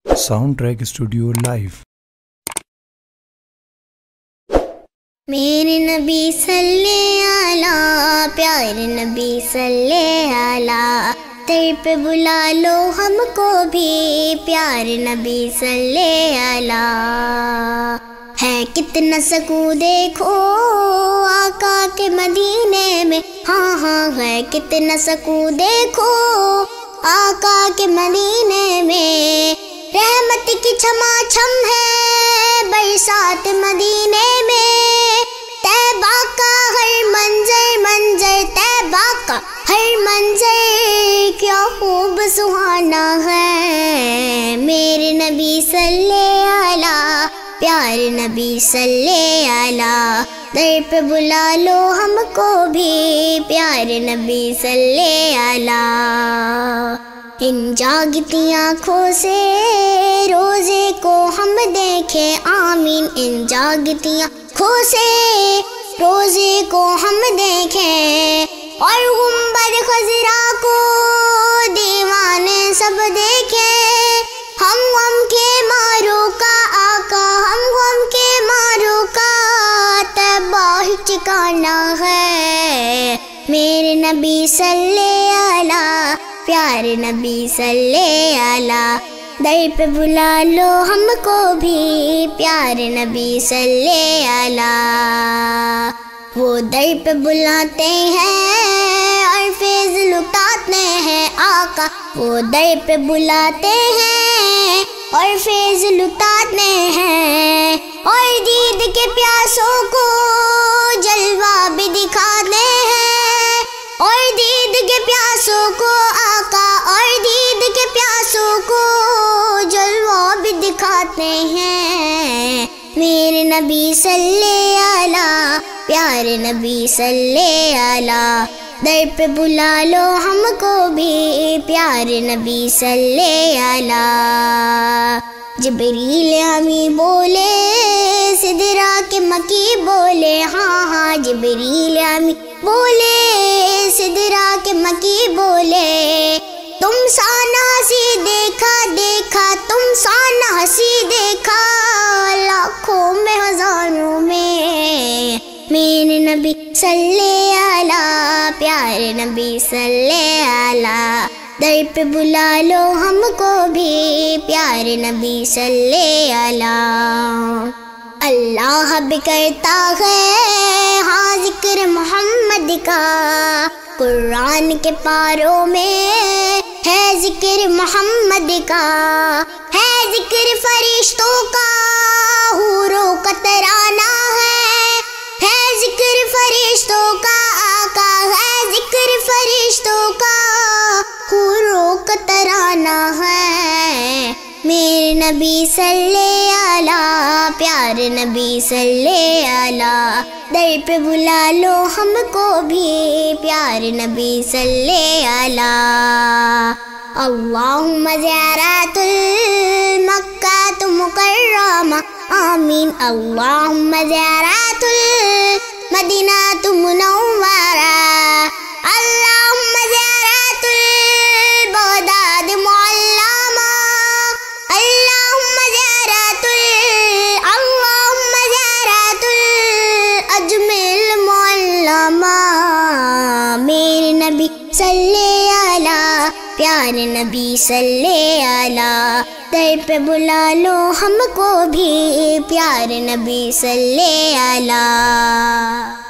Sound track studio live. میرے نبی صلی اللہ، پیارے نبی صلی اللہ، تیر پہ بلا لو ہم کو بھی، پیارے نبی صلی اللہ۔ ہے کتنا سکون دیکھو آقا کے مدینے میں، ہاں ہاں ہے کتنا سکون دیکھو آقا کے مدینے میں، رحمت کی چھما چھم ہے برسات مدینے میں، طیبہ کا ہر منظر منظر، طیبہ کا ہر منظر کیا خوب سہانا ہے، میرے نبی صلی اللہ، پیارے نبی صلی اللہ، در پہ بلا لو ہم کو بھی، پیارے نبی صلی اللہ۔ ان جاگتی آنکھوں سے روزے کو ہم دیکھیں، آمین، ان جاگتی آنکھوں سے روزے کو ہم دیکھیں، اور گنبد خضرا کو دیوانے سب دیکھیں، ہم غم کے ماروں کا آقا، ہم غم کے ماروں کا طیبہ ہی ٹھکانہ ہے، میرے نبی صلی اللہ، پیارے نبی صلی اللہ، در پہ بلا لو ہم کو بھی، پیارے نبی صلی اللہ۔ وہ در پہ بلاتے ہیں اور فیض لٹاتے ہیں آقا، وہ در پہ بلاتے ہیں اور فیض لٹاتے ہیں، اور دید کے پیاسوں کو جلوہ بھی دکھاتے ہیں، اور دید کے پیاسوں کو آقا، اور دید کے پیاسوں کو جلوہ بھی دکھاتے ہیں، میرے نبی صلی اللہ، پیارے نبی صلی اللہ، در پہ بلا لو ہم کو بھی، پیارے نبی صلی اللہ۔ جبریل امی بولے سدرا کے مکی بولے، ہاں ہاں جبریل امی بولے سدرا کے مکی بولے، تم سانا ہنسی دیکھا دیکھا، تم سانا ہنسی دیکھا لاکھوں میں ہزاروں میں، میرے نبی صلی اللہ، پیارے نبی صلی اللہ، در پہ بلا لو ہم کو بھی، پیارے نبی صلی اللہ۔ اللہ بھی کرتا ہے ہاں ذکر محمد کا، قرآن کے پاروں میں ہے ذکر محمد کا، ہے ذکر فرشتوں کا حوروں کا ترانہ ہے ذکر فرشتوں کا آقا، ہے ذکر فرشتوں کا حوروں کا ترانہ ہے، میرے نبی صلی اللہ، پیارے نبی صلی اللہ، در پہ بلا لو ہم کو بھی، پیارے نبی صلی اللہ۔ اللہم زیارت المکہ مکرمہ، آمین، اللہم زیارت المدینہ منورہ، اللہم زیارت البغداد معلمہ، اللہم زیارت الاجمل معلمہ، میرے نبی صلی اللہ، پیارے نبی صلی اللہ، در پہ بلا لو ہم کو بھی، پیارے نبی صلی اللہ۔